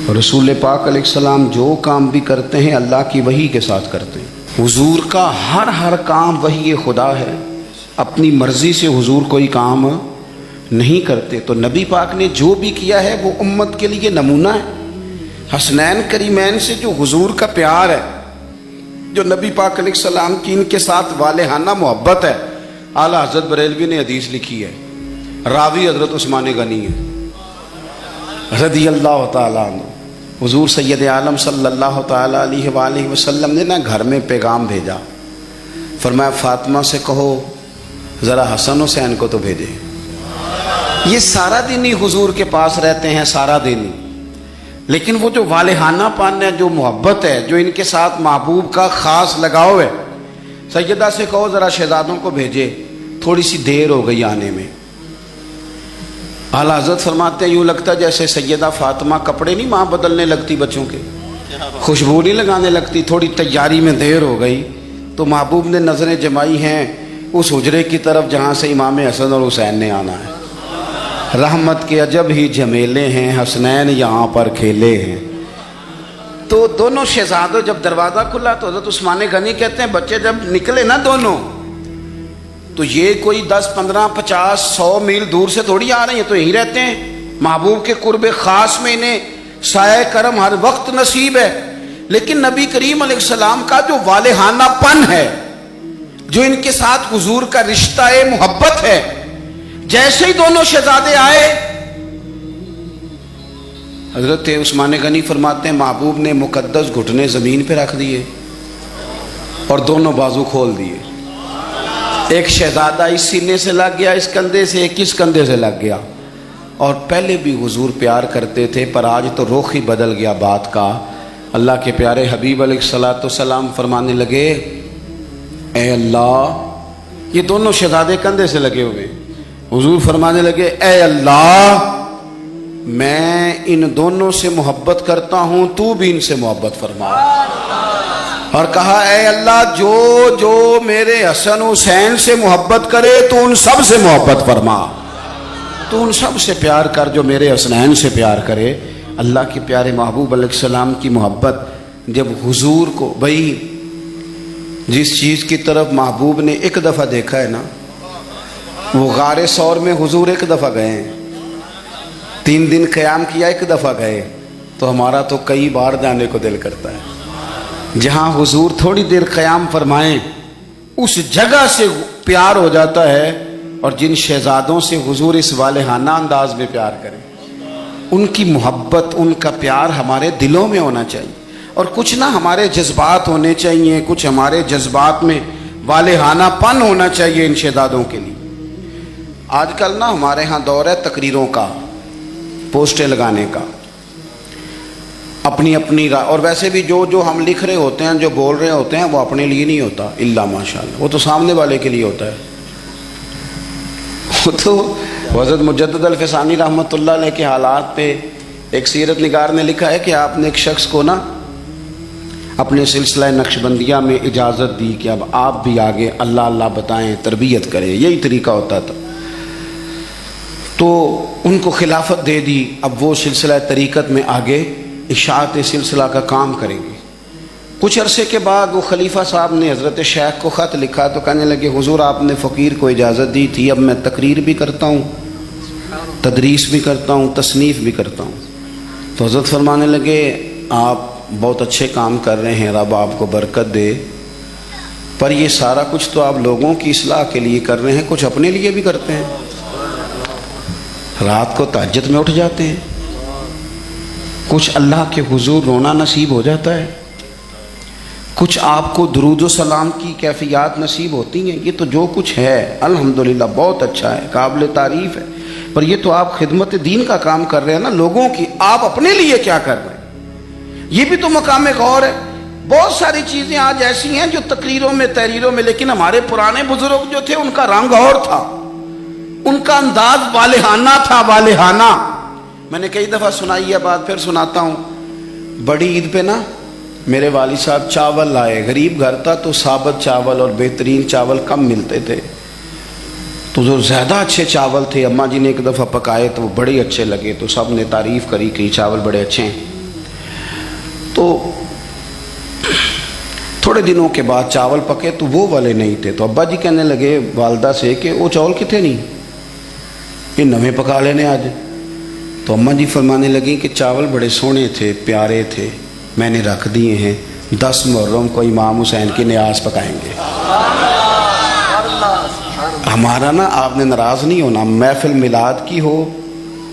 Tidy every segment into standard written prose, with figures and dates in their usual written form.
رسول پاک علیہ السلام جو کام بھی کرتے ہیں اللہ کی وحی کے ساتھ کرتے ہیں۔ حضور کا ہر کام وحی خدا ہے، اپنی مرضی سے حضور کوئی کام نہیں کرتے۔ تو نبی پاک نے جو بھی کیا ہے وہ امت کے لیے نمونہ ہے۔ حسنین کریمین سے جو حضور کا پیار ہے، جو نبی پاک علیہ السلام کی ان کے ساتھ والہانہ محبت ہے، اعلیٰ حضرت بریلوی نے حدیث لکھی ہے، راوی حضرت عثمان غنی ہے رضی اللہ تعالیٰ عنہ۔ حضور سید عالم صلی اللہ تعالیٰ علیہ وآلہ وسلم نے نا گھر میں پیغام بھیجا، فرمایا فاطمہ سے کہو ذرا حسن حسین کو تو بھیجے۔ یہ سارا دن ہی حضور کے پاس رہتے ہیں، سارا دن ہی، لیکن وہ جو والہانہ پن ہے، جو محبت ہے، جو ان کے ساتھ محبوب کا خاص لگاؤ ہے، سیدہ سے کہو ذرا شہزادوں کو بھیجے، تھوڑی سی دیر ہو گئی آنے میں۔ اعلیٰ حضرت فرماتے ہیں یوں لگتا جیسے سیدہ فاطمہ کپڑے نہیں ماں بدلنے لگتی بچوں کے، خوشبو نہیں لگانے لگتی، تھوڑی تیاری میں دیر ہو گئی تو محبوب نے نظریں جمائی ہیں اس حجرے کی طرف جہاں سے امام حسن اور حسین نے آنا ہے۔ رحمت کے عجب ہی جھمیلے ہیں، حسنین یہاں پر کھیلے ہیں۔ تو دونوں شہزادوں جب دروازہ کھلا تو حضرت عثمان غنی کہتے ہیں بچے جب نکلے نا دونوں، تو یہ کوئی 10 15 50 100 میل دور سے تھوڑی آ رہے ہیں، تو یہیں رہتے ہیں۔ محبوب کے قرب خاص میں انہیں سایہ کرم ہر وقت نصیب ہے، لیکن نبی کریم علیہ السلام کا جو والہانہ پن ہے، جو ان کے ساتھ حضور کا رشتہ محبت ہے، جیسے ہی دونوں شہزادے آئے، حضرت عثمان غنی فرماتے ہیں محبوب نے مقدس گھٹنے زمین پہ رکھ دیے اور دونوں بازو کھول دیے۔ ایک شہزادہ اس سینے سے لگ گیا اس کندھے سے، ایک اس کندھے سے لگ گیا۔ اور پہلے بھی حضور پیار کرتے تھے، پر آج تو رخ ہی بدل گیا بات کا۔ اللہ کے پیارے حبیب علیہ الصلوۃ والسلام فرمانے لگے اے اللہ، یہ دونوں شہزادے کندھے سے لگے ہوئے، حضور فرمانے لگے اے اللہ میں ان دونوں سے محبت کرتا ہوں، تو بھی ان سے محبت فرما۔ اور کہا اے اللہ جو میرے حسن حسین سے محبت کرے تو ان سب سے محبت فرما، تو ان سب سے پیار کر جو میرے حسنین سے پیار کرے۔ اللہ کے پیارے محبوب علیہ السلام کی محبت جب حضور کو، بھائی جس چیز کی طرف محبوب نے ایک دفعہ دیکھا ہے نا، وہ غار ثور میں حضور ایک دفعہ گئے ہیں، 3 دن قیام کیا ایک دفعہ گئے، تو ہمارا تو کئی بار جانے کو دل کرتا ہے۔ جہاں حضور تھوڑی دیر قیام فرمائیں اس جگہ سے پیار ہو جاتا ہے، اور جن شہزادوں سے حضور اس والہانہ انداز میں پیار کریں، ان کی محبت، ان کا پیار ہمارے دلوں میں ہونا چاہیے، اور کچھ نہ ہمارے جذبات ہونے چاہیے، کچھ ہمارے جذبات میں والہانہ پن ہونا چاہیے ان شہزادوں کے لیے۔ آج کل نا ہمارے ہاں دور ہے تقریروں کا، پوسٹیں لگانے کا، اپنی اور ویسے بھی جو ہم لکھ رہے ہوتے ہیں، جو بول رہے ہوتے ہیں، وہ اپنے لیے نہیں ہوتا الا ماشاءاللہ، وہ تو سامنے والے کے لیے ہوتا ہے۔ وہ تو حضرت مجدد الفسانی رحمۃ اللہ علیہ کے حالات پہ ایک سیرت نگار نے لکھا ہے کہ آپ نے ایک شخص کو نا اپنے سلسلہ نقشبندیہ میں اجازت دی کہ اب آپ بھی آگے اللہ اللہ بتائیں، تربیت کریں، یہی طریقہ ہوتا تھا۔ تو ان کو خلافت دے دی، اب وہ سلسلہ طریقت میں آگے اشاعت سلسلہ کا کام کریں گے۔ کچھ عرصے کے بعد وہ خلیفہ صاحب نے حضرت شیخ کو خط لکھا تو کہنے لگے حضور آپ نے فقیر کو اجازت دی تھی، اب میں تقریر بھی کرتا ہوں، تدریس بھی کرتا ہوں، تصنیف بھی کرتا ہوں۔ تو حضرت فرمانے لگے آپ بہت اچھے کام کر رہے ہیں، رب آپ کو برکت دے، پر یہ سارا کچھ تو آپ لوگوں کی اصلاح کے لیے کر رہے ہیں، کچھ اپنے لیے بھی کرتے ہیں، رات کو تہجد میں اٹھ جاتے ہیں، کچھ اللہ کے حضور رونا نصیب ہو جاتا ہے، کچھ آپ کو درود و سلام کی کیفیات نصیب ہوتی ہیں، یہ تو جو کچھ ہے الحمدللہ بہت اچھا ہے، قابل تعریف ہے، پر یہ تو آپ خدمت دین کا کام کر رہے ہیں نا لوگوں کی، آپ اپنے لیے کیا کر رہے ہیں؟ یہ بھی تو مقام غور ہے۔ بہت ساری چیزیں آج ایسی ہیں جو تقریروں میں تحریروں میں، لیکن ہمارے پرانے بزرگ جو تھے ان کا رنگ اور تھا، ان کا انداز والہانہ تھا، والہانہ۔ میں نے کئی دفعہ سنائی ہے بات، پھر سناتا ہوں۔ بڑی عید پہ نا میرے والد صاحب چاول لائے، غریب گھر تھا تو ثابت چاول اور بہترین چاول کم ملتے تھے، تو جو زیادہ اچھے چاول تھے اماں جی نے ایک دفعہ پکائے تو وہ بڑے اچھے لگے، تو سب نے تعریف کری کہ یہ چاول بڑے اچھے ہیں۔ تو تھوڑے دنوں کے بعد چاول پکے تو وہ والے نہیں تھے، تو ابا جی کہنے لگے والدہ سے کہ وہ چاول کتنے نہیں، یہ نویں پکا لینے آج۔ تو اماں جی فرمانے لگیں کہ چاول بڑے سونے تھے، پیارے تھے، میں نے رکھ دیے ہیں، 10 محرم کو امام حسین کی نیاز پکائیں گے۔ ہمارا نا آپ نے ناراض نہیں ہونا، محفل میلاد کی ہو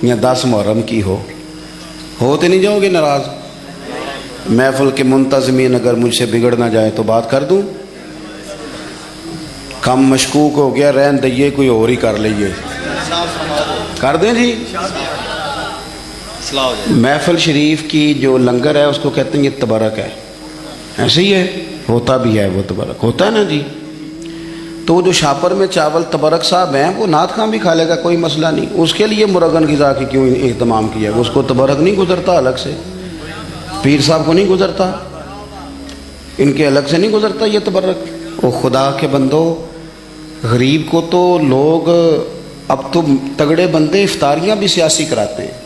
یا 10 محرم کی ہوتے نہیں جاؤ گے ناراض؟ محفل کے منتظمین اگر مجھ سے بگڑ نہ جائے تو بات کر دوں، کم مشکوک ہو گیا، رہن دئیے کوئی اور ہی کر لئیے، کر دیں جی۔ محفل شریف کی جو لنگر ہے اس کو کہتے ہیں یہ تبرک ہے، ایسے ہی ہے، ہوتا بھی ہے، وہ تبرک ہوتا ہے نا جی۔ تو جو شاپر میں چاول تبرک صاحب ہیں وہ نعت خواں بھی کھا لے گا، کوئی مسئلہ نہیں، اس کے لیے مرغن غذا کی کیوں اہتمام کیا ہے؟ اس کو تبرک نہیں گزرتا الگ سے، پیر صاحب کو نہیں گزرتا، ان کے الگ سے نہیں گزرتا یہ تبرک۔ او خدا کے بندو، غریب کو تو لوگ اب تو تگڑے بندے افطاریاں بھی سیاسی کراتے ہیں،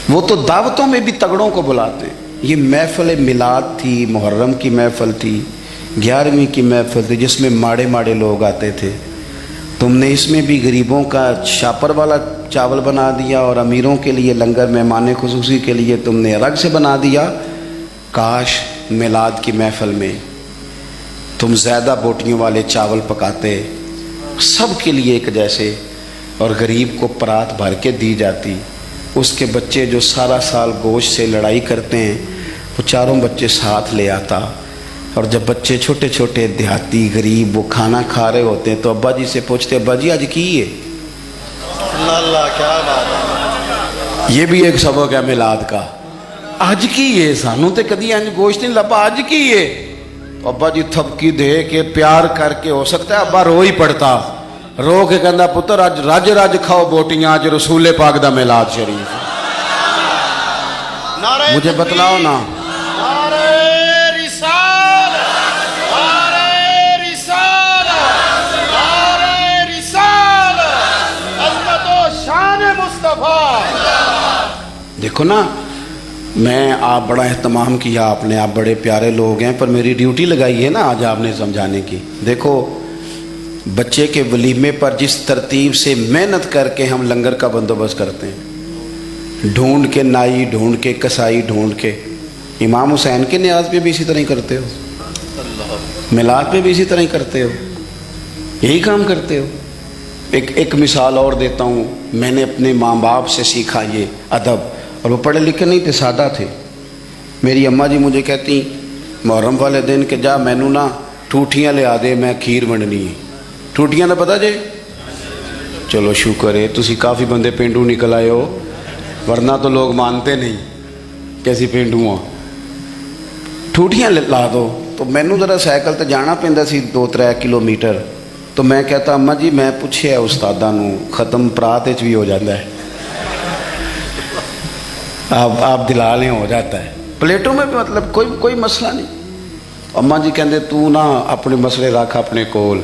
وہ تو دعوتوں میں بھی تگڑوں کو بلاتے ہیں۔ یہ محفل میلاد تھی، محرم کی محفل تھی، 11ویں کی محفل تھی، جس میں ماڑے ماڑے لوگ آتے تھے، تم نے اس میں بھی غریبوں کا شاپر والا چاول بنا دیا اور امیروں کے لیے لنگر مہمان خصوصی کے لیے تم نے الگ سے بنا دیا۔ کاش میلاد کی محفل میں تم زیادہ بوٹیوں والے چاول پکاتے، سب کے لیے ایک جیسے، اور غریب کو پرات بھر کے دی جاتی۔ اس کے بچے جو سارا سال گوشت سے لڑائی کرتے ہیں وہ چاروں بچے ساتھ لے آتا، اور جب بچے چھوٹے چھوٹے دیہاتی غریب وہ کھانا کھا رہے ہوتے ہیں تو ابا جی سے پوچھتے، ابا جی آج کی ہے؟ اللہ کیا بات ہے، یہ بھی ایک سبق ہے میلاد کا، آج کی ہے، سانوں تے کدی انج گوشت نہیں لبا، آج کی ہے؟ تو ابا جی تھپکی دے کے پیار کر کے، ہو سکتا ہے ابا رو ہی پڑتا، رو کے کہندا پتر اج رج رج کھاؤ بوٹیاں، اج رسول پاک دا میلاد شریف، مجھے بتلاؤ نا۔ دیکھو نا، میں آپ بڑا اہتمام کیا آپ نے، آپ بڑے پیارے لوگ ہیں، پر میری ڈیوٹی لگائی ہے نا آج آپ نے سمجھانے کی۔ دیکھو بچے کے ولیمے پر جس ترتیب سے محنت کر کے ہم لنگر کا بندوبست کرتے ہیں، ڈھونڈ کے نائی، ڈھونڈ کے کسائی، ڈھونڈ کے، امام حسین کے نیاز پہ بھی اسی طرح ہی کرتے ہو، میلاد پہ بھی اسی طرح ہی کرتے ہو، یہی کام کرتے ہو۔ ایک مثال اور دیتا ہوں، میں نے اپنے ماں باپ سے سیکھا یہ ادب، اور وہ پڑھے لکھے نہیں تھے، سادہ تھے۔ میری اماں جی مجھے کہتی محرم والے دن کہ جا مینوں نا ٹوٹیاں لے آ دے، میں کھیر بننی ہے۔ ٹوٹیاں دا پتہ جے؟ چلو شکر ہے تسی کافی بندے پینڈو نکل آئے ہو، ورنہ تو لوگ مانتے نہیں کیسی پینڈو ہاں۔ ٹوٹیاں لا دو، تو مینوں ذرا سائیکل تے جانا پیندا سی 2-3 کلومیٹر، تو میں کہتا اماں جی میں پوچھیا استاداں نو، ختم پرات وچ بھی ہو جاتا ہے، آپ دلا لیں ہو جاتا ہے، پلیٹوں میں بھی مطلب کوئی مسئلہ نہیں۔ اماں جی کہندے تو نا اپنے مسئلے رکھ اپنے کول،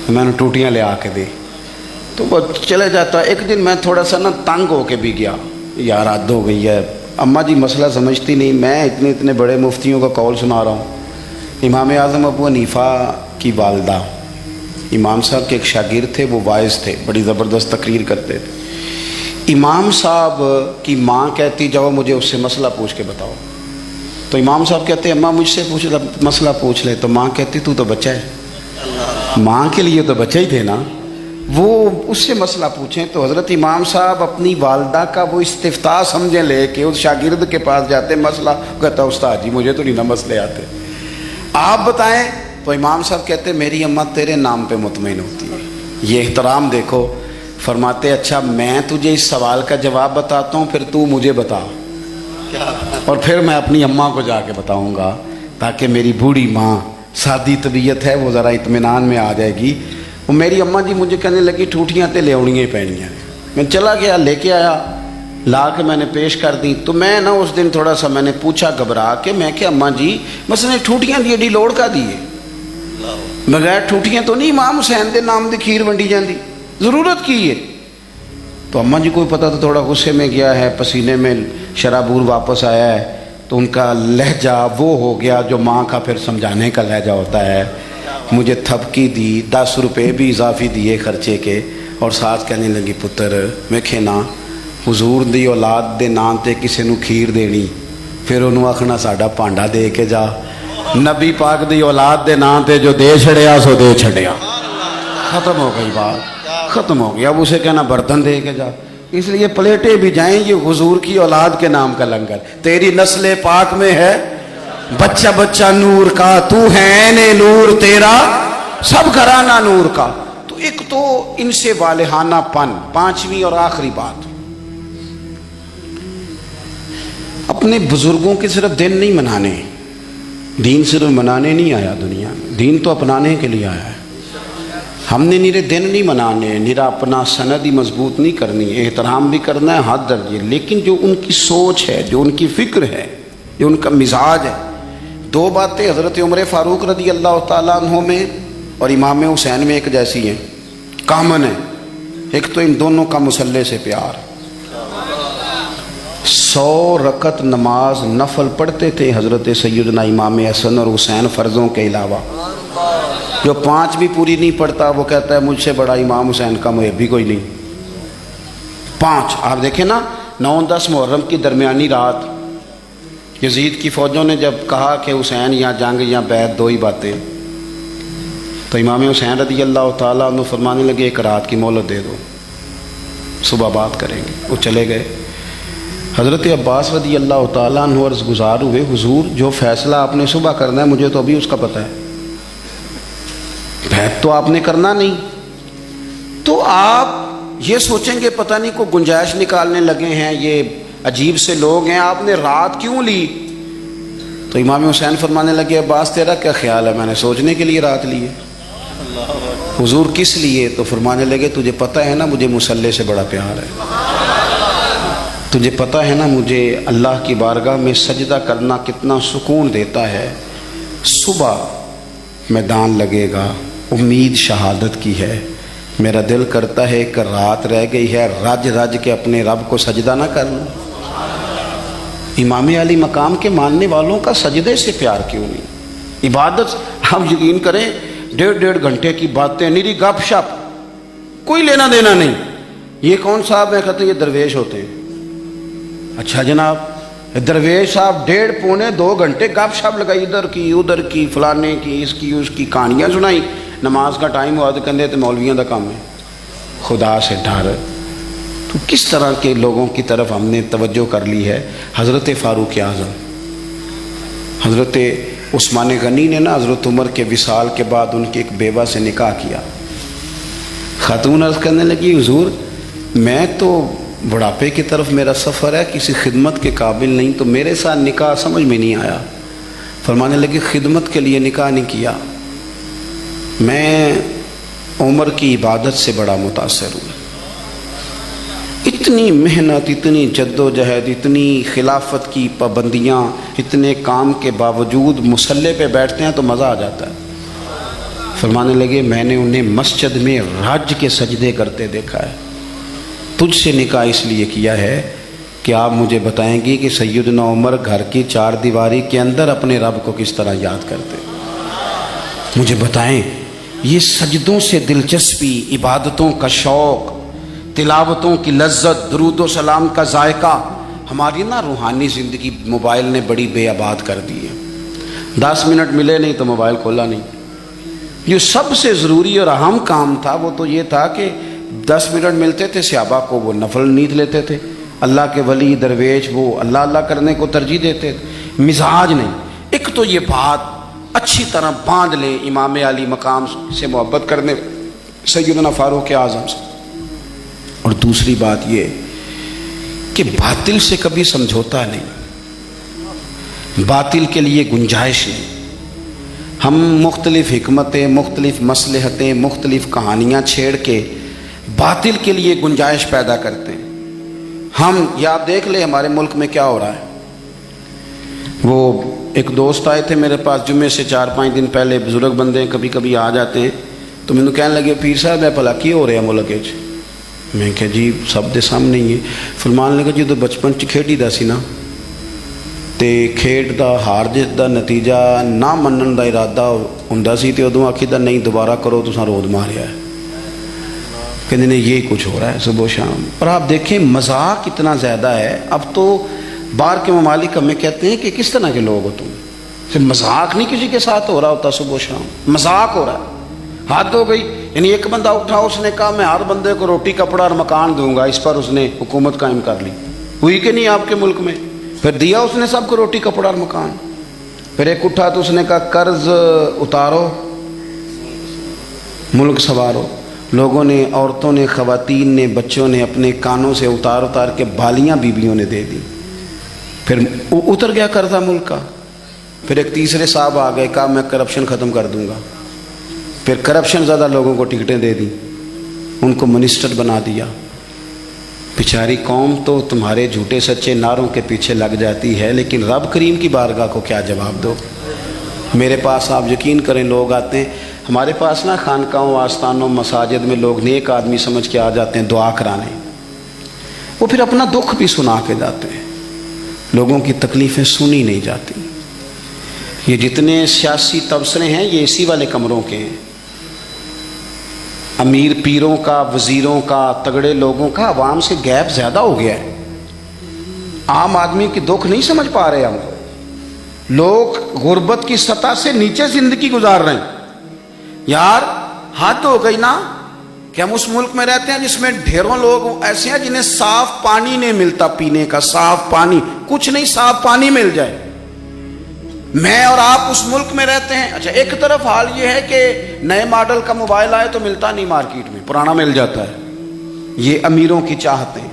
میں نے ٹوٹیاں لے آ کے دی، تو وہ چلے جاتا۔ ایک دن میں تھوڑا سا نا تنگ ہو کے بھی گیا، یار حد ہو گئی ہے، اماں جی مسئلہ سمجھتی نہیں، میں اتنے بڑے مفتیوں کا قول سنا رہا ہوں۔ امام اعظم ابو حنیفہ کی والدہ، امام صاحب کے ایک شاگرد تھے، وہ واعظ تھے، بڑی زبردست تقریر کرتے تھے۔ امام صاحب کی ماں کہتی جاؤ مجھے اس سے مسئلہ پوچھ کے بتاؤ، تو امام صاحب کہتے اماں مجھ سے مسئلہ پوچھ لے، تو ماں کہتی تو بچہ ہے، ماں کے لیے تو بچہ ہی تھے نا، وہ اس سے مسئلہ پوچھیں۔ تو حضرت امام صاحب اپنی والدہ کا وہ استفتاء سمجھیں لے کے اس شاگرد کے پاس جاتے، مسئلہ کہتا استاد جی مجھے تو نہیں نا مسئلے آتے، آپ بتائیں۔ تو امام صاحب کہتے میری اماں تیرے نام پہ مطمئن ہوتی ہے، یہ احترام دیکھو۔ فرماتے اچھا میں تجھے اس سوال کا جواب بتاتا ہوں، پھر تو مجھے بتا، اور پھر میں اپنی اماں کو جا کے بتاؤں گا، تاکہ میری بوڑھی ماں سادی طبیعت ہے وہ ذرا اطمینان میں آ جائے گی۔ وہ میری اماں جی مجھے کہنے لگی ٹوٹیاں تے لے آنیاں ہی پینیاں، میں چلا گیا لے کے آیا، لا کے میں نے پیش کر دی۔ تو میں نا اس دن تھوڑا سا میں نے پوچھا گھبرا کے، میں کہ اماں جی مثلا ٹوٹیاں دی ایڈی لوڑ کا دیے، بغیر ٹوٹیاں تو نہیں امام حسین دے نام دی کھیر ونڈی جاندی، ضرورت کی ہے؟ تو اماں جی کو پتہ تو تھوڑا غصے میں گیا ہے، پسینے میں شرابور واپس آیا ہے، تو ان کا لہجہ وہ ہو گیا جو ماں کا پھر سمجھانے کا لہجہ ہوتا ہے۔ مجھے تھپکی دی، 10 روپے بھی اضافی دیے خرچے کے، اور ساتھ کہنے لگی پتر ویکھے نا حضور دی اولاد دے نام تے کسے نو کھیر دینی، پھر انہوں آکھنا ساڈا پانڈا دے کے جا، نبی پاک دی اولاد دے نام تے جو دے چھڑیا سو دے چھڑیا، ختم ہو گئی بات، ختم ہو گیا۔ اب اسے کہنا برتن دے کے جا، اس لیے پلیٹیں بھی جائیں، یہ حضور کی اولاد کے نام کا لنگر، تیری نسل پاک میں ہے بچہ بچہ نور کا، تو ہے عین نور تیرا سب گھرانہ نور کا۔ تو ایک تو ان سے والہانہ پن۔ پانچویں اور آخری بات، اپنے بزرگوں کے صرف دن نہیں منانے، دین صرف منانے نہیں آیا دنیا میں، دین تو اپنانے کے لیے آیا ہے۔ ہم نے نیرے دن نہیں منانے، نیرا اپنا سند ہی مضبوط نہیں کرنی، احترام بھی کرنا ہے حد درجے، لیکن جو ان کی سوچ ہے، جو ان کی فکر ہے، جو ان کا مزاج ہے۔ دو باتیں حضرت عمر فاروق رضی اللہ تعالیٰ عنہ میں اور امام حسین میں ایک جیسی ہیں، کامن ہے۔ ایک تو ان دونوں کا مصلی سے پیار، 100 رکعت نماز نفل پڑھتے تھے حضرت سیدنا امام حسن اور حسین فرضوں کے علاوہ۔ جو 5 بھی پوری نہیں پڑھتا وہ کہتا ہے مجھ سے بڑا امام حسین کا محب بھی کوئی نہیں۔ 5 آپ دیکھیں نا، 9-10 محرم کی درمیانی رات یزید کی فوجوں نے جب کہا کہ حسین یا جنگ یا بیعت، 2 ہی باتیں، تو امام حسین رضی اللہ تعالیٰ عنہ فرمانے لگے ایک رات کی مہلت دے دو، صبح بات کریں گے۔ وہ چلے گئے۔ حضرت عباس رضی اللہ تعالیٰ عنہ عرض گزار ہوئے، حضور جو فیصلہ آپ نے صبح کرنا ہے مجھے تو ابھی اس کا پتہ ہے، بیعت تو آپ نے کرنا نہیں، تو آپ یہ سوچیں گے پتہ نہیں کوئی گنجائش نکالنے لگے ہیں، یہ عجیب سے لوگ ہیں، آپ نے رات کیوں لی؟ تو امام حسین فرمانے لگے عباس تیرا کیا خیال ہے، میں نے سوچنے کے لیے رات لی ہے۔ حضور کس لیے؟ تو فرمانے لگے تجھے پتہ ہے نا مجھے مصلی سے بڑا پیار ہے، تجھے پتہ ہے نا مجھے اللہ کی بارگاہ میں سجدہ کرنا کتنا سکون دیتا ہے، صبح میدان لگے گا، امید شہادت کی ہے، میرا دل کرتا ہے کہ رات رہ گئی ہے، رج رج کے اپنے رب کو سجدہ نہ کر لوں۔ امام علی مقام کے ماننے والوں کا سجدے سے پیار کیوں نہیں؟ عبادت ہم یقین کریں 1.5 گھنٹے کی باتیں، نیری گپ شپ، کوئی لینا دینا نہیں۔ یہ کون صاحب ہیں؟ کہتے ہیں یہ درویش ہوتے ہیں۔ اچھا جناب، درویش صاحب 1.5-2 گھنٹے گپ شپ لگائی، ادھر کی ادھر کی، فلانے کی اس کی اس کی کہانیاں سنائی، نماز کا ٹائم ہوا تو کہتے ہیں مولویوں کا کام ہے۔ خدا سے ڈر، تو کس طرح کے لوگوں کی طرف ہم نے توجہ کر لی ہے۔ حضرت فاروق اعظم، حضرت عثمان غنی نے نا حضرت عمر کے وصال کے بعد ان کی ایک بیوہ سے نکاح کیا۔ خاتون عرض کرنے لگی حضور میں تو بڑھاپے کی طرف میرا سفر ہے، کسی خدمت کے قابل نہیں، تو میرے ساتھ نکاح سمجھ میں نہیں آیا۔ فرمانے لگی خدمت کے لیے نکاح نہیں کیا، میں عمر کی عبادت سے بڑا متاثر ہوں۔ اتنی محنت، اتنی جد و جہد، اتنی خلافت کی پابندیاں، اتنے کام کے باوجود مصلی پہ بیٹھتے ہیں تو مزہ آ جاتا ہے۔ فرمانے لگے میں نے انہیں مسجد میں رج کے سجدے کرتے دیکھا ہے۔ تجھ سے نکاح اس لیے کیا ہے کہ آپ مجھے بتائیں گی کہ سیدنا عمر گھر کی 4 دیواری کے اندر اپنے رب کو کس طرح یاد کرتے، مجھے بتائیں۔ یہ سجدوں سے دلچسپی، عبادتوں کا شوق، تلاوتوں کی لذت، درود و سلام کا ذائقہ، ہماری نا روحانی زندگی موبائل نے بڑی بے آباد کر دی ہے۔ 10 منٹ ملے نہیں تو موبائل کھولا نہیں۔ جو سب سے ضروری اور اہم کام تھا وہ تو یہ تھا کہ 10 منٹ ملتے تھے، صحابہ کو وہ نفل نیند لیتے تھے، اللہ کے ولی درویش وہ اللہ اللہ کرنے کو ترجیح دیتے تھے، مزاج نہیں۔ ایک تو یہ بات اچھی طرح باندھ لیں امام علی مقام سے محبت کرنے سیدنا فاروق اعظم سے، اور دوسری بات یہ کہ باطل سے کبھی سمجھوتا نہیں، باطل کے لیے گنجائش نہیں۔ ہم مختلف حکمتیں، مختلف مصلحتیں، مختلف کہانیاں چھیڑ کے باطل کے لیے گنجائش پیدا کرتے ہیں۔ ہم یا آپ دیکھ لیں ہمارے ملک میں کیا ہو رہا ہے۔ وہ ایک دوست آئے تھے میرے پاس جمعے سے 4-5 دن پہلے، بزرگ بندے کبھی کبھی آ جاتے ہیں، تو مینوں کہنے لگے پیر صاحب میں بھلا کی ہو رہا ملک وچ؟ میں کہ جی سب دے سامنے ہی ہے. فرمان لگا جدوں بچپن چ کھیڈی دا سی نا تے کھیڈ دا ہار جیت دا نتیجہ نہ منن دا ارادہ ہوندا سی تے ادوں آکھی دا نہیں دوبارہ کرو تساں رود ماریا ہے. کہتے ہیں یہی کچھ ہو رہا ہے صبح و شام. اور آپ دیکھیں مذاق اتنا زیادہ ہے. اب تو باہر کے ممالک ہمیں کہتے ہیں کہ کس طرح کے لوگ ہو تم. مذاق نہیں کسی کے ساتھ ہو رہا ہوتا صبح و شام, مذاق ہو رہا ہے. حد ہو گئی. یعنی ایک بندہ اٹھا اس نے کہا میں ہر بندے کو روٹی کپڑا اور مکان دوں گا, اس پر اس نے حکومت قائم کر لی. ہوئی کہ نہیں آپ کے ملک میں؟ پھر دیا اس نے سب کو روٹی کپڑا اور مکان. پھر ایک اٹھا تو اس نے کہا قرض اتارو ملک سنوارو. لوگوں نے, عورتوں نے, خواتین نے, بچوں نے اپنے کانوں سے اتار اتار کے بالیاں بیویوں نے دے دی. پھر اتر گیا قرضہ ملک کا. پھر ایک تیسرے صاحب آ گئے, کہا میں کرپشن ختم کر دوں گا. پھر کرپشن زیادہ لوگوں کو ٹکٹیں دے دی, ان کو منسٹر بنا دیا. بیچاری قوم تو تمہارے جھوٹے سچے نعروں کے پیچھے لگ جاتی ہے, لیکن رب کریم کی بارگاہ کو کیا جواب دو. میرے پاس آپ یقین کریں لوگ آتے ہیں ہمارے پاس نا, خانقاہوں, آستانوں, مساجد میں لوگ نیک آدمی سمجھ کے آ جاتے ہیں دعا کرانے. وہ پھر اپنا دکھ بھی سنا کے جاتے ہیں. لوگوں کی تکلیفیں سنی نہیں جاتی. یہ جتنے سیاسی تبصرے ہیں یہ اسی والے کمروں کے ہیں. امیر پیروں کا, وزیروں کا, تگڑے لوگوں کا عوام سے گیپ زیادہ ہو گیا ہے. عام آدمی کی دکھ نہیں سمجھ پا رہے ہم. لوگ غربت کی سطح سے نیچے زندگی گزار رہے ہیں. یار حد ہو گئی نا کہ ہم اس ملک میں رہتے ہیں جس میں ڈھیروں لوگ ایسے ہیں جنہیں صاف پانی نہیں ملتا پینے کا. صاف پانی کچھ نہیں, صاف پانی مل جائے. میں اور آپ اس ملک میں رہتے ہیں. اچھا ایک طرف حال یہ ہے کہ نئے ماڈل کا موبائل آئے تو ملتا نہیں مارکیٹ میں, پرانا مل جاتا ہے. یہ امیروں کی چاہت ہے.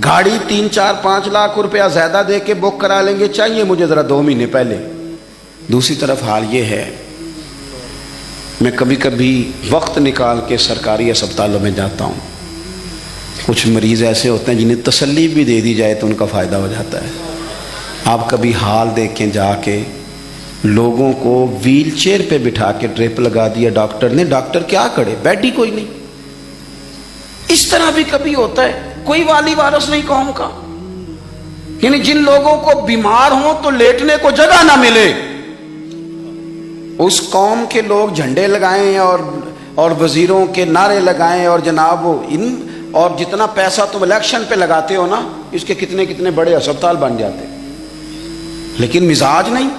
گاڑی 3-4-5 لاکھ روپیہ زیادہ دے کے بک کرا لیں گے, چاہیے مجھے ذرا 2 مہینے پہلے. دوسری طرف حال یہ ہے, میں کبھی کبھی وقت نکال کے سرکاری اسپتالوں میں جاتا ہوں. کچھ مریض ایسے ہوتے ہیں جنہیں تسلی بھی دے دی جائے تو ان کا فائدہ ہو جاتا ہے. آپ کبھی حال دیکھیں جا کے, لوگوں کو ویل چیئر پہ بٹھا کے ڈرپ لگا دیا ڈاکٹر نے. ڈاکٹر کیا کرے, بیڈ ہی کوئی نہیں. اس طرح بھی کبھی ہوتا ہے. کوئی والی وارث نہیں قوم کا. یعنی جن لوگوں کو بیمار ہوں تو لیٹنے کو جگہ نہ ملے, اس قوم کے لوگ جھنڈے لگائیں اور وزیروں کے نعرے لگائیں اور جناب اور جتنا پیسہ تم الیکشن پہ لگاتے ہو نا, اس کے کتنے کتنے بڑے اسپتال بن جاتے. لیکن مزاج نہیں,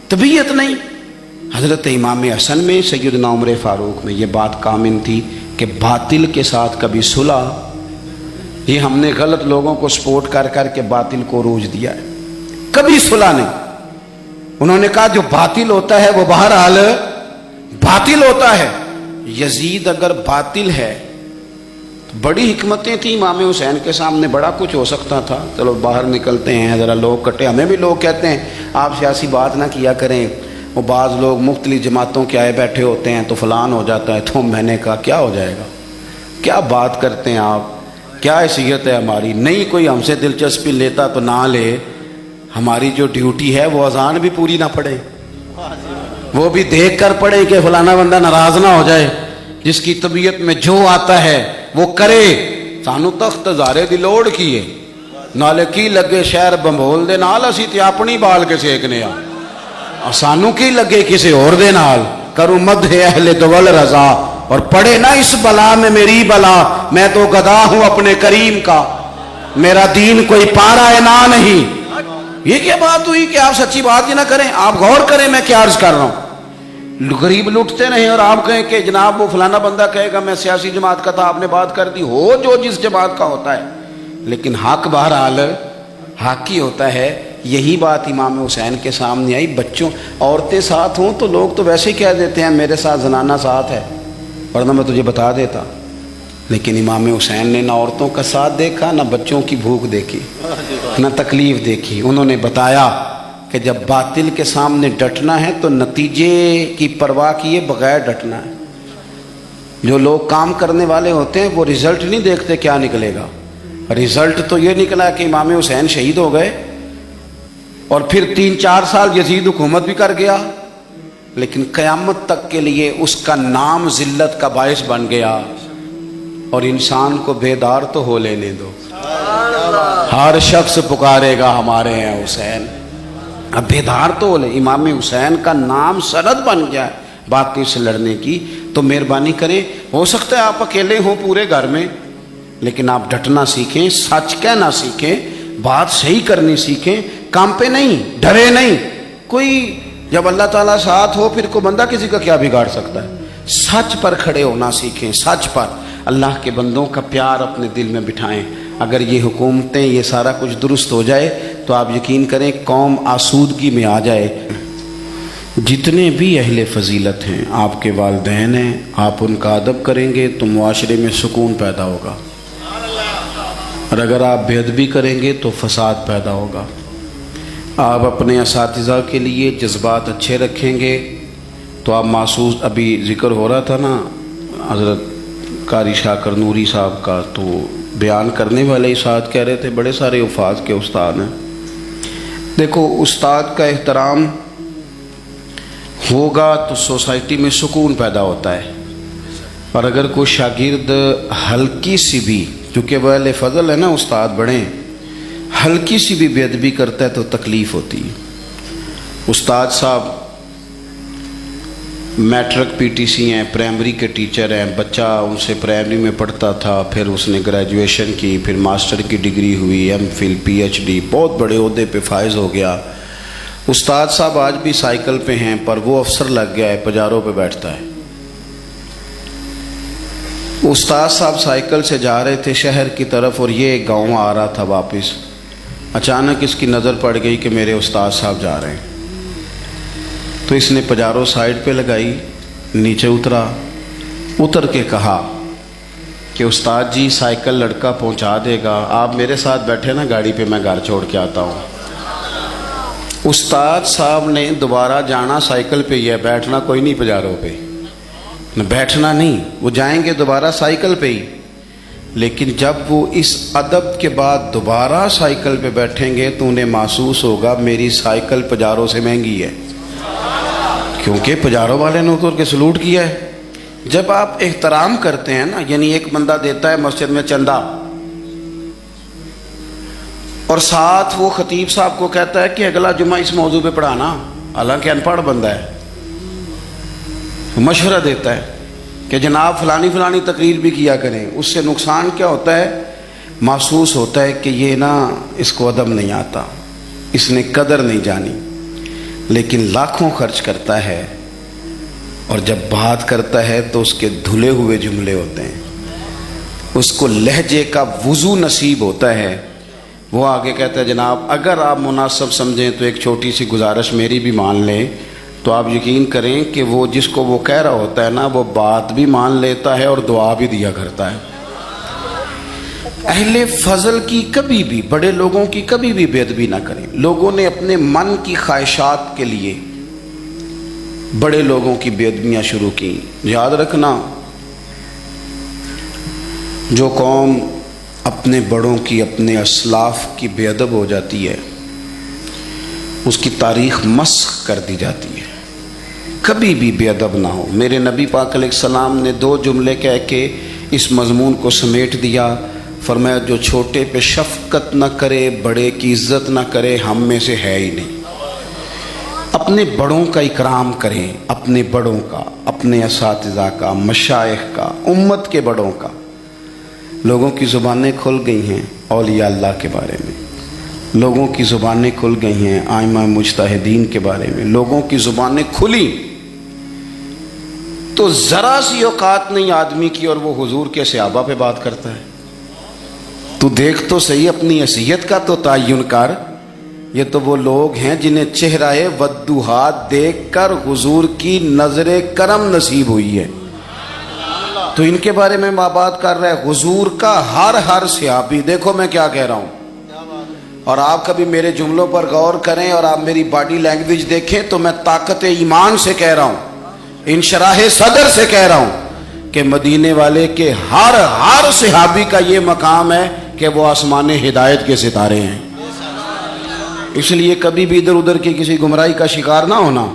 طبیعت نہیں. حضرت امام حسن میں, سیدنا عمر فاروق میں یہ بات کامن تھی کہ باطل کے ساتھ کبھی صلح. یہ ہم نے غلط لوگوں کو سپورٹ کر کر کے باطل کو عروج دیا ہے, کبھی صلح نہیں. انہوں نے کہا جو باطل ہوتا ہے وہ بہرحال باطل ہوتا ہے. یزید اگر باطل ہے تو بڑی حکمتیں تھیں امام حسین کے سامنے, بڑا کچھ ہو سکتا تھا. چلو باہر نکلتے ہیں, ذرا لوگ کٹے. ہمیں بھی لوگ کہتے ہیں آپ سیاسی بات نہ کیا کریں, وہ بعض لوگ مختلف جماعتوں کے آئے بیٹھے ہوتے ہیں تو فلان ہو جاتا ہے. تو میں نے کہا کیا ہو جائے گا, کیا بات کرتے ہیں آپ, کیا حیثیت ہے ہماری. نہیں کوئی ہم سے دلچسپی لیتا تو نہ لے. ہماری جو ڈیوٹی ہے وہ اذان بھی پوری نہ پڑے, وہ بھی دیکھ کر پڑے کہ فلانا بندہ ناراض نہ ہو جائے. جس کی طبیعت میں جو آتا ہے وہ کرے. سانو تخت زارے دی لوڑ کی ہے, نالے کی لگے شہر بمبول دے نال, اسی تے اپنی بال کے سیکنے آ. سانو کی لگے کسی اور دے نال. کروں مدح اہل دول رضا, اور پڑھے نا اس بلا میں میری بلا. میں تو گدا ہوں اپنے کریم کا, میرا دین کوئی پارا ہے نہ نہیں. یہ کیا بات ہوئی کہ آپ سچی بات ہی نہ کریں. آپ غور کریں میں کیا عرض کر رہا ہوں. غریب لوٹتے رہیں اور آپ کہیں کہ جناب وہ فلانا بندہ کہے گا میں سیاسی جماعت کا تھا, آپ نے بات کر دی. ہو جو جس جماعت کا ہوتا ہے, لیکن حق بہرحال حق ہی ہوتا ہے. یہی بات امام حسین کے سامنے آئی. بچوں عورتیں ساتھ ہوں تو لوگ تو ویسے ہی کہہ دیتے ہیں میرے ساتھ زنانہ ساتھ ہے, ورنہ میں تجھے بتا دیتا. لیکن امام حسین نے نہ عورتوں کا ساتھ دیکھا, نہ بچوں کی بھوک دیکھی, نہ تکلیف دیکھی. انہوں نے بتایا کہ جب باطل کے سامنے ڈٹنا ہے تو نتیجے کی پرواہ کیے بغیر ڈٹنا ہے. جو لوگ کام کرنے والے ہوتے ہیں وہ رزلٹ نہیں دیکھتے کیا نکلے گا. رزلٹ تو یہ نکلا کہ امام حسین شہید ہو گئے, اور پھر 3-4 سال یزید حکومت بھی کر گیا, لیکن قیامت تک کے لیے اس کا نام ذلت کا باعث بن گیا. اور انسان کو بیدار تو ہو لینے دو. ہر شخص پکارے گا ہمارے ہیں حسین. اب بیدار تو ہو لے. امام حسین کا نام سند بن گیا ہے باقی سے لڑنے کی. تو مہربانی کریں, ہو سکتا ہے آپ اکیلے ہوں پورے گھر میں, لیکن آپ ڈٹنا سیکھیں, سچ کہنا سیکھیں, بات صحیح کرنی سیکھیں, کام پہ نہیں, ڈرے نہیں. کوئی جب اللہ تعالیٰ ساتھ ہو پھر کوئی بندہ کسی کا کیا بگاڑ سکتا ہے. سچ پر کھڑے ہونا سیکھیں, سچ پر. اللہ کے بندوں کا پیار اپنے دل میں بٹھائیں. اگر یہ حکومتیں یہ سارا کچھ درست ہو جائے تو آپ یقین کریں قوم آسودگی میں آ جائے. جتنے بھی اہل فضیلت ہیں, آپ کے والدین ہیں, آپ ان کا ادب کریں گے تو معاشرے میں سکون پیدا ہوگا, اور اگر آپ بے ادبی کریں گے تو فساد پیدا ہوگا. آپ اپنے اساتذہ کے لیے جذبات اچھے رکھیں گے تو آپ محسوس, ابھی ذکر ہو رہا تھا نا حضرت قاری شاکر نوری صاحب کا, تو بیان کرنے والے استاد کہہ رہے تھے بڑے سارے حفاظ کے استاد ہیں. دیکھو استاد کا احترام ہوگا تو سوسائٹی میں سکون پیدا ہوتا ہے, اور اگر کوئی شاگرد ہلکی سی بھی, چونکہ وہ اہل فضل ہے نا استاد بڑے, ہلکی سی بھی بے ادبی کرتا ہے تو تکلیف ہوتی ہے. استاد صاحب میٹرک پی ٹی سی ہیں, پرائمری کے ٹیچر ہیں, بچہ ان سے پرائمری میں پڑھتا تھا, پھر اس نے گریجویشن کی, پھر ماسٹر کی ڈگری ہوئی, M Phil, P H D, بہت بڑے عہدے پہ فائز ہو گیا. استاد صاحب آج بھی سائیکل پہ ہیں, پر وہ افسر لگ گیا ہے, پجاروں پہ بیٹھتا ہے. استاد صاحب سائیکل سے جا رہے تھے شہر کی طرف, اور یہ گاؤں آ رہا تھا واپس. اچانک اس کی نظر پڑ گئی کہ میرے استاد صاحب جا رہے ہیں, تو اس نے پجارو سائیڈ پہ لگائی, نیچے اتر کے کہا کہ استاد جی سائیکل لڑکا پہنچا دے گا, آپ میرے ساتھ بیٹھے نا گاڑی پہ, میں گھر چھوڑ کے آتا ہوں. استاد صاحب نے دوبارہ جانا سائیکل پہ ہی ہے, بیٹھنا کوئی نہیں پجاروں پہ, بیٹھنا نہیں, وہ جائیں گے دوبارہ سائیکل پہ ہی. لیکن جب وہ اس ادب کے بعد دوبارہ سائیکل پہ بیٹھیں گے تو انہیں محسوس ہوگا میری سائیکل پجاروں سے مہنگی ہے, کیونکہ پجاروں والے نے اتر کے سلوٹ کیا ہے. جب آپ احترام کرتے ہیں نا, یعنی ایک بندہ دیتا ہے مسجد میں چندہ, اور ساتھ وہ خطیب صاحب کو کہتا ہے کہ اگلا جمعہ اس موضوع پہ پڑھانا, حالانکہ ان پڑھ بندہ ہے, مشورہ دیتا ہے کہ جناب فلانی فلانی تقریر بھی کیا کریں. اس سے نقصان کیا ہوتا ہے, محسوس ہوتا ہے کہ یہ نا اس کو ادب نہیں آتا, اس نے قدر نہیں جانی. لیکن لاکھوں خرچ کرتا ہے, اور جب بات کرتا ہے تو اس کے دھلے ہوئے جملے ہوتے ہیں, اس کو لہجے کا وضو نصیب ہوتا ہے. وہ آگے کہتا ہے جناب اگر آپ مناسب سمجھیں تو ایک چھوٹی سی گزارش میری بھی مان لیں, تو آپ یقین کریں کہ وہ جس کو وہ کہہ رہا ہوتا ہے نا, وہ بات بھی مان لیتا ہے اور دعا بھی دیا کرتا ہے. اہل فضل کی کبھی بھی, بڑے لوگوں کی کبھی بھی بے ادبی نہ کریں. لوگوں نے اپنے من کی خواہشات کے لیے بڑے لوگوں کی بے ادبیاں شروع کی. یاد رکھنا, جو قوم اپنے بڑوں کی, اپنے اسلاف کی بے ادب ہو جاتی ہے, اس کی تاریخ مسخ کر دی جاتی ہے. کبھی بھی بے ادب نہ ہو. میرے نبی پاک علیہ السلام نے 2 جملے کہہ کے اس مضمون کو سمیٹ دیا. فرمایا جو چھوٹے پہ شفقت نہ کرے, بڑے کی عزت نہ کرے, ہم میں سے ہے ہی نہیں. اپنے بڑوں کا اکرام کریں, اپنے بڑوں کا, اپنے اساتذہ کا, مشائخ کا, امت کے بڑوں کا. لوگوں کی زبانیں کھل گئی ہیں اولیاء اللہ کے بارے میں, لوگوں کی زبانیں کھل گئی ہیں ائمہ مجتہدین کے بارے میں, لوگوں کی زبانیں کھلی تو ذرا سی اوقات نہیں آدمی کی, اور وہ حضور کے صحابہ پہ بات کرتا ہے. تو دیکھ تو صحیح, اپنی حیثیت کا تو تعین کر. یہ تو وہ لوگ ہیں جنہیں چہرہ وضوحات دیکھ کر حضور کی نظر کرم نصیب ہوئی ہے, تو ان کے بارے میں بات کر رہا ہے. حضور کا ہر صحابی, دیکھو میں کیا کہہ رہا ہوں, اور آپ کبھی میرے جملوں پر غور کریں اور آپ میری باڈی لینگویج دیکھیں تو میں طاقت ایمان سے کہہ رہا ہوں, انشراح صدر سے کہہ رہا ہوں کہ مدینے والے کے ہر صحابی کا یہ مقام ہے کہ وہ آسمان ہدایت کے ستارے ہیں. اس لیے کبھی بھی ادھر ادھر کی کسی گمراہی کا شکار نہ ہونا.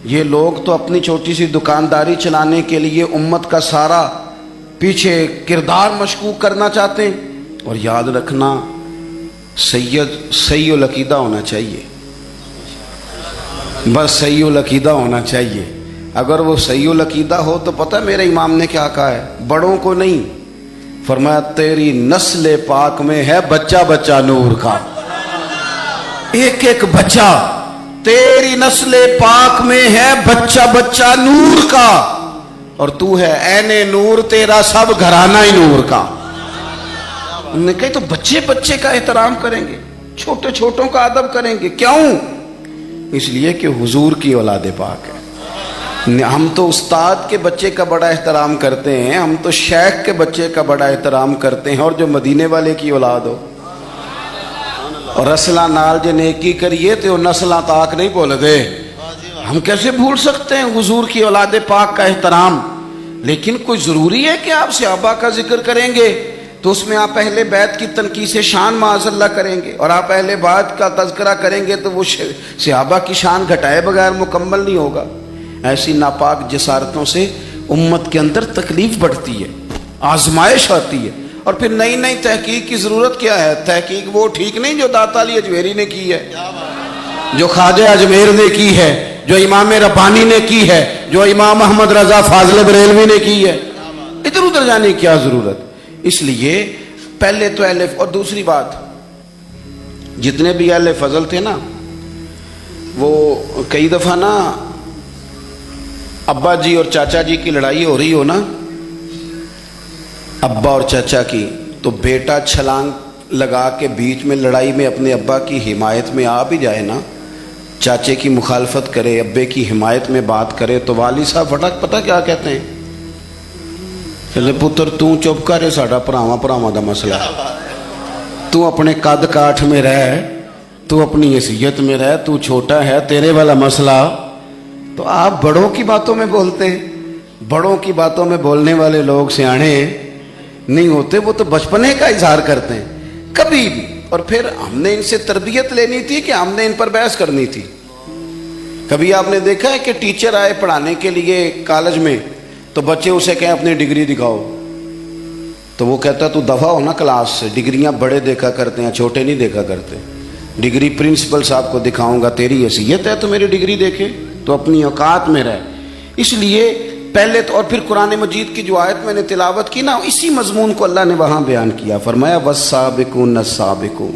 یہ لوگ تو اپنی چھوٹی سی دکانداری چلانے کے لیے امت کا سارا پیچھے کردار مشکوک کرنا چاہتے ہیں. اور یاد رکھنا صحیح العقیدہ ہونا چاہیے، بس صحیح العقیدہ ہونا چاہیے. اگر وہ صحیح العقیدہ ہو تو پتہ میرے امام نے کیا کہا ہے؟ بڑوں کو نہیں، فرمایا تیری نسل پاک میں ہے بچہ بچہ نور کا. ایک ایک بچہ تیری نسل پاک میں ہے بچہ بچہ نور کا، اور تو ہے عین نور، تیرا سب گھرانہ ہی نور کا. انہوں نے کہا تو بچے بچے کا احترام کریں گے، چھوٹے چھوٹوں کا ادب کریں گے. کیوں؟ اس لیے کہ حضور کی اولاد پاک ہے. ہم تو استاد کے بچے کا بڑا احترام کرتے ہیں، ہم تو شیخ کے بچے کا بڑا احترام کرتے ہیں، اور جو مدینے والے کی اولاد ہو اور رسلہ نال جو نیکی کریے تو نسلہ تاک نہیں بول دے. ہم کیسے بھول سکتے ہیں حضور کی اولاد پاک کا احترام؟ لیکن کوئی ضروری ہے کہ آپ صحابہ کا ذکر کریں گے تو اس میں آپ اہل بیت کی تنقیص شان معاذ اللہ کریں گے، اور آپ اہل بیت کا تذکرہ کریں گے تو وہ صحابہ کی شان گھٹائے بغیر مکمل نہیں ہوگا. ایسی ناپاک جسارتوں سے امت کے اندر تکلیف بڑھتی ہے، آزمائش آتی ہے، اور پھر نئی نئی تحقیق کی ضرورت کیا ہے؟ تحقیق وہ ٹھیک نہیں جو داتا علی اجمیری نے کی ہے، جو خواجہ اجمیر نے کی ہے، جو امام ربانی نے کی ہے، جو امام احمد رضا فاضل بریلوی نے کی ہے. ادھر ادھر جانے کی کیا ضرورت؟ اس لیے پہلے تو اہل، اور دوسری بات جتنے بھی اہل فضل تھے نا، وہ کئی دفعہ نا ابا جی اور چاچا جی کی لڑائی ہو رہی ہو نا، ابا اور چاچا کی، تو بیٹا چھلانگ لگا کے بیچ میں لڑائی میں اپنے ابا کی حمایت میں آ بھی جائے نا، چاچے کی مخالفت کرے، ابے کی حمایت میں بات کرے، تو والد صاحب فٹک پتہ کیا کہتے ہیں؟ چلے پتر تو چپ کرے، ساڈا پراواں دا مسئلہ، تو اپنے قد کاٹھ میں رہ، تو اپنی حیثیت میں رہ، تو چھوٹا ہے، تیرے والا مسئلہ. تو آپ بڑوں کی باتوں میں بولتے ہیں. بڑوں کی باتوں میں بولنے والے لوگ سیانے نہیں ہوتے، وہ تو بچپنے کا اظہار کرتے ہیں کبھی بھی. اور پھر ہم نے ان سے تربیت لینی تھی کہ ہم نے ان پر بحث کرنی تھی. کبھی آپ نے دیکھا ہے کہ ٹیچر آئے پڑھانے کے لیے کالج میں تو بچے اسے کہیں اپنی ڈگری دکھاؤ، تو وہ کہتا تو دفعہ ہو نا کلاس سے، ڈگریاں بڑے دیکھا کرتے ہیں، چھوٹے نہیں دیکھا کرتے. ڈگری پرنسپل صاحب کو دکھاؤں گا، تیری حیثیت ہے تو میری ڈگری دیکھے، تو اپنی اوقات میں رہ. اس لیے پہلے تو، اور پھر قرآن مجید کی جو آیت میں نے تلاوت کی نا، اسی مضمون کو اللہ نے وہاں بیان کیا. فرمایا والسابقون السابقون،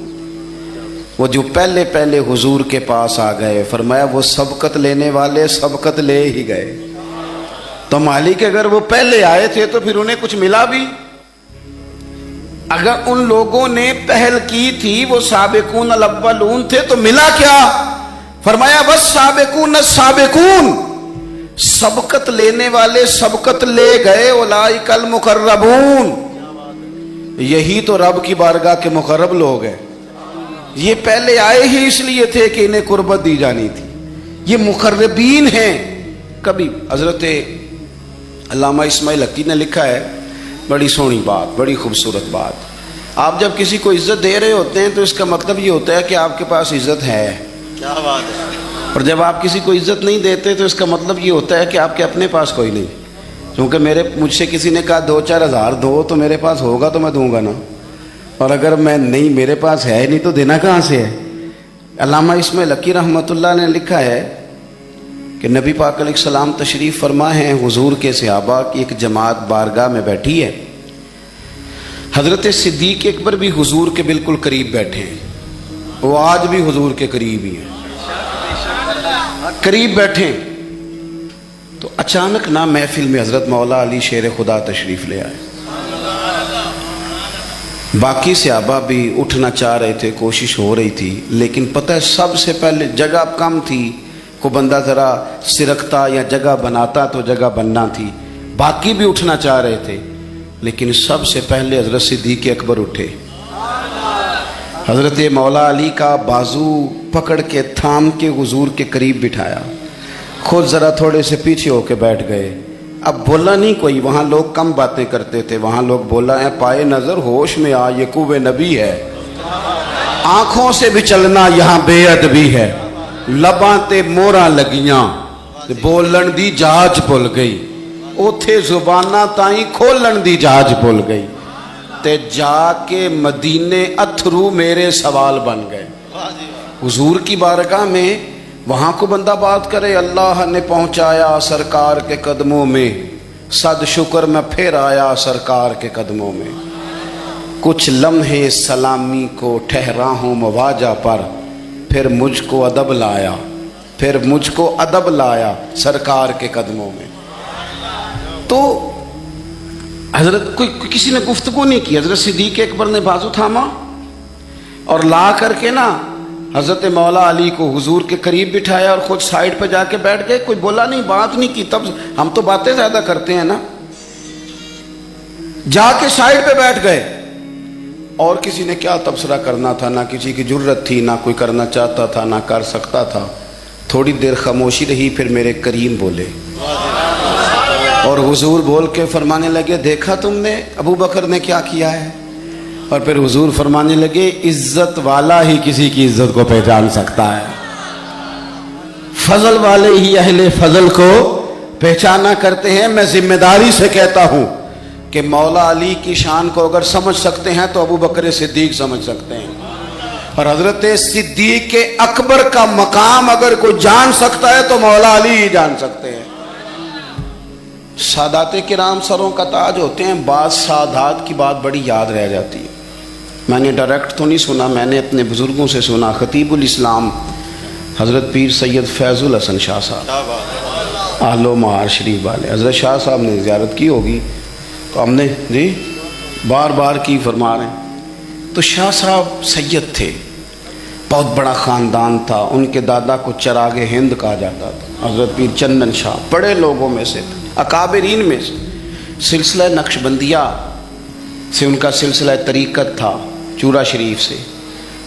وہ جو پہلے پہلے حضور کے پاس آ گئے، فرمایا وہ سبقت لینے والے سبقت لے ہی گئے. تو مالک اگر وہ پہلے آئے تھے تو پھر انہیں کچھ ملا بھی. اگر ان لوگوں نے پہل کی تھی، وہ سابقون الاولون تھے، تو ملا کیا؟ فرمایا والسابقون السابقون، سبقت لینے والے سبقت لے گئے، اولئک المقربون، یہی تو رب کی بارگاہ کے مقرب لوگ ہیں. یہ پہلے آئے ہی اس لیے تھے کہ انہیں قربت دی جانی تھی، یہ مقربین ہیں. کبھی حضرت علامہ اسماعیل حقی نے لکھا ہے، بڑی سونی بات، بڑی خوبصورت بات. آپ جب کسی کو عزت دے رہے ہوتے ہیں تو اس کا مطلب یہ ہوتا ہے کہ آپ کے پاس عزت ہے. کیا بات ہے. اور جب آپ کسی کو عزت نہیں دیتے تو اس کا مطلب یہ ہوتا ہے کہ آپ کے اپنے پاس کوئی نہیں. کیونکہ مجھ سے کسی نے کہا 2-4 ہزار دو، تو میرے پاس ہوگا تو میں دوں گا نا، اور اگر میں نہیں، میرے پاس ہے نہیں تو دینا کہاں سے ہے. علامہ اسماعیل حقی رحمۃ اللہ نے لکھا ہے کہ نبی پاک علیہ السلام تشریف فرما ہیں، حضور کے صحابہ کی ایک جماعت بارگاہ میں بیٹھی ہے. حضرت صدیق اکبر بھی حضور کے بالکل قریب بیٹھے ہیں، وہ آج بھی حضور کے قریب ہی ہیں، قریب بیٹھے. تو اچانک نہ محفل میں حضرت مولا علی شیر خدا تشریف لے آئے. باقی صحابہ بھی اٹھنا چاہ رہے تھے، کوشش ہو رہی تھی، لیکن پتہ ہے سب سے پہلے جگہ کم تھی، کو بندہ ذرا سرکتا یا جگہ بناتا تو جگہ بننا تھی. باقی بھی اٹھنا چاہ رہے تھے، لیکن سب سے پہلے حضرت صدیق اکبر اٹھے. حضرت مولا علی کا بازو پکڑ کے تھام کے حضور کے قریب بٹھایا، خود ذرا تھوڑے سے پیچھے ہو کے بیٹھ گئے. اب بولا نہیں کوئی، وہاں لوگ کم باتیں کرتے تھے، وہاں لوگ بولا ہے پائے نظر ہوش میں آ، یہ کوے نبی ہے. آنکھوں سے بھی چلنا یہاں بے ادبی ہے، لباں تے موراں لگیاں، بولن دی جاچ بھول گئی. اوتھے زباناں تائیں کھولن دی جاج بھول گئی تے جا کے مدینے اتھرو میرے سوال بن گئے. حضور کی بارگاہ میں وہاں کو بندہ بات کرے اللہ نے پہنچایا سرکار کے قدموں میں, صد شکر میں پھر آیا سرکار کے قدموں میں, کچھ لمحے سلامی کو ٹھہرا ہوں مواجہ پر, پھر مجھ کو ادب لایا, پھر مجھ کو ادب لایا سرکار کے قدموں میں. تو حضرت کوئی کسی نے گفتگو نہیں کی, حضرت صدیق اکبر نے بازو تھاما اور لا کر کے نا حضرت مولا علی کو حضور کے قریب بٹھایا اور خود سائیڈ پہ جا کے بیٹھ گئے, کوئی بولا نہیں, بات نہیں کی. تب ہم تو باتیں زیادہ کرتے ہیں نا, جا کے سائیڈ پہ بیٹھ گئے. اور کسی نے کیا تبصرہ کرنا تھا, نہ کسی کی جرت تھی, نہ کوئی کرنا چاہتا تھا, نہ کر سکتا تھا. تھوڑی دیر خاموشی رہی, پھر میرے کریم بولے اور حضور بول کے فرمانے لگے دیکھا تم نے ابو بکر نے کیا کیا ہے. اور پھر حضور فرمانے لگے عزت والا ہی کسی کی عزت کو پہچان سکتا ہے, فضل والے ہی اہل فضل کو پہچانا کرتے ہیں. میں ذمہ داری سے کہتا ہوں کہ مولا علی کی شان کو اگر سمجھ سکتے ہیں تو ابو بکر صدیق سمجھ سکتے ہیں, اور حضرت صدیق اکبر کا مقام اگر کوئی جان سکتا ہے تو مولا علی ہی جان سکتے ہیں. سادات کرام سروں کا تاج ہوتے ہیں, بعض سادات کی بات بڑی یاد رہ جاتی ہے. میں نے ڈائریکٹ تو نہیں سنا, میں نے اپنے بزرگوں سے سنا. خطیب الاسلام حضرت پیر سید فیض الحسن شاہ صاحب اہل و معار شریف والے, حضرت شاہ صاحب نے زیارت کی ہوگی تو ہم نے جی بار بار کی فرما رہے ہیں. تو شاہ صاحب سید تھے, بہت بڑا خاندان تھا. ان کے دادا کو چراغ ہند کہا جاتا تھا. حضرت پیر چندن شاہ بڑے لوگوں میں سے تھے, اکابرین میں سے. سلسلہ نقشبندیہ سے ان کا سلسلہ طریقت تھا, چورا شریف سے.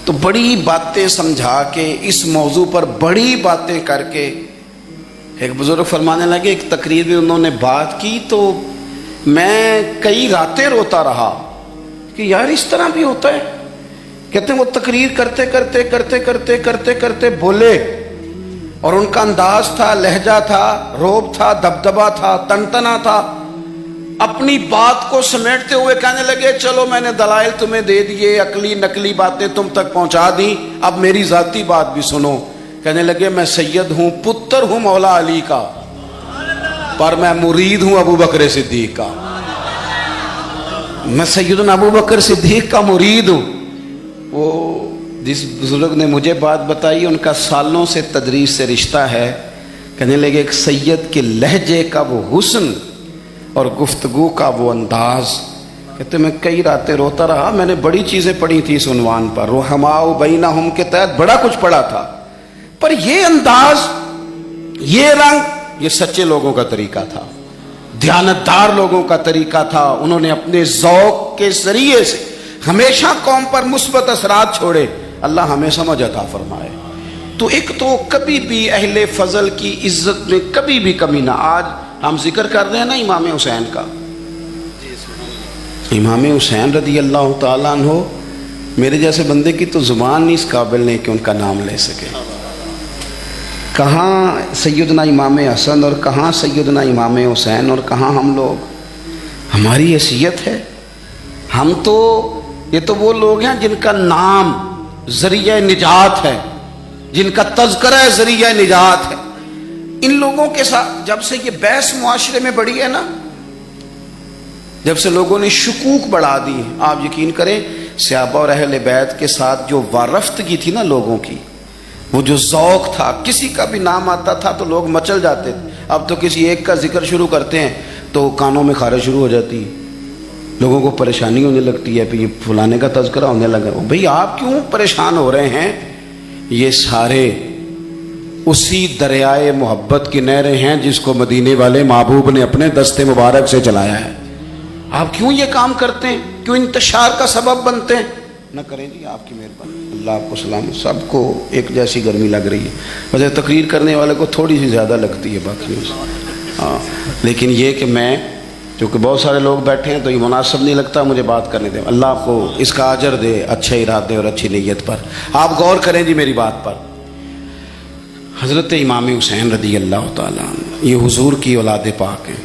تو بڑی باتیں سمجھا کے اس موضوع پر بڑی باتیں کر کے ایک بزرگ فرمانے لگے, ایک تقریر میں انہوں نے بات کی تو میں کئی راتیں روتا رہا کہ یار اس طرح بھی ہوتا ہے. کہتے ہیں وہ تقریر کرتے کرتے کرتے کرتے کرتے کرتے بولے, اور ان کا انداز تھا, لہجہ تھا, روب تھا, دبدبا تھا, تنتنا تھا. اپنی بات کو سمیٹتے ہوئے کہنے لگے چلو میں نے دلائل تمہیں دے دیے, عقلی نقلی باتیں تم تک پہنچا دی, اب میری ذاتی بات بھی سنو. کہنے لگے میں سید ہوں, پتر ہوں مولا علی کا, پر میں مرید ہوں ابو بکر صدیق کا. میں سیدنا ابو بکر صدیق کا مرید ہوں. وہ جس بزرگ نے مجھے بات بتائی ان کا سالوں سے تدریس سے رشتہ ہے. کہنے لگے ایک سید کے لہجے کا وہ حسن اور گفتگو کا وہ انداز. کہتے میں کئی راتیں روتا رہا. میں نے بڑی چیزیں پڑھی تھی اس عنوان پر, رحماء بینہم کے تحت بڑا کچھ پڑھا تھا, پر یہ انداز, یہ رنگ, یہ سچے لوگوں کا طریقہ تھا, دیانتدار لوگوں کا طریقہ تھا. انہوں نے اپنے ذوق کے ذریعے سے ہمیشہ قوم پر مثبت اثرات چھوڑے. اللہ ہمیں سمجھ عطا فرمائے. تو ایک تو کبھی بھی اہل فضل کی عزت میں کبھی بھی کمی نہ. آج ہم ذکر کر رہے ہیں نا امام حسین کا, امام حسین رضی اللہ تعالیٰ عنہ, میرے جیسے بندے کی تو زبان نہیں اس قابل نہیں کہ ان کا نام لے سکے. کہاں سیدنا امام حسن اور کہاں سیدنا امام حسین اور کہاں ہم لوگ. ہماری حیثیت ہے, ہم تو یہ تو وہ لوگ ہیں جن کا نام ذریعہ نجات ہے, جن کا تذکرہ ذریعہ نجات ہے. ان لوگوں کے ساتھ جب سے یہ بحث معاشرے میں بڑھی ہے نا, جب سے لوگوں نے شکوک بڑھا دی, آپ یقین کریں صحابہ اور اہل بیت کے ساتھ جو وارفتگی تھی نا لوگوں کی, وہ جو ذوق تھا, کسی کا بھی نام آتا تھا تو لوگ مچل جاتے تھے. اب تو کسی ایک کا ذکر شروع کرتے ہیں تو کانوں میں خارش شروع ہو جاتی ہے, لوگوں کو پریشانی ہونے لگتی ہے, پھر یہ فلانے کا تذکرہ ہونے لگا. بھئی آپ کیوں پریشان ہو رہے ہیں؟ یہ سارے اسی دریائے محبت کی نہریں ہیں جس کو مدینے والے محبوب نے اپنے دستے مبارک سے چلایا ہے. آپ کیوں یہ کام کرتے ہیں؟ کیوں انتشار کا سبب بنتے ہیں؟ نہ کریں جی, آپ کی مہربانی. اللہ آپ کو سلام. سب کو ایک جیسی گرمی لگ رہی ہے, ویسے تقریر کرنے والے کو تھوڑی سی زیادہ لگتی ہے باقیوں سے. ہاں, لیکن یہ کہ میں کیونکہ بہت سارے لوگ بیٹھے ہیں تو یہ مناسب نہیں لگتا مجھے بات کرنے دیں. اللہ آپ کو اس کا اجر دے اچھے ارادے اور اچھی نیت پر. آپ غور کریں جی میری بات پر. حضرت امام حسین رضی اللہ تعالیٰ عنہ یہ حضور کی اولاد پاک ہیں.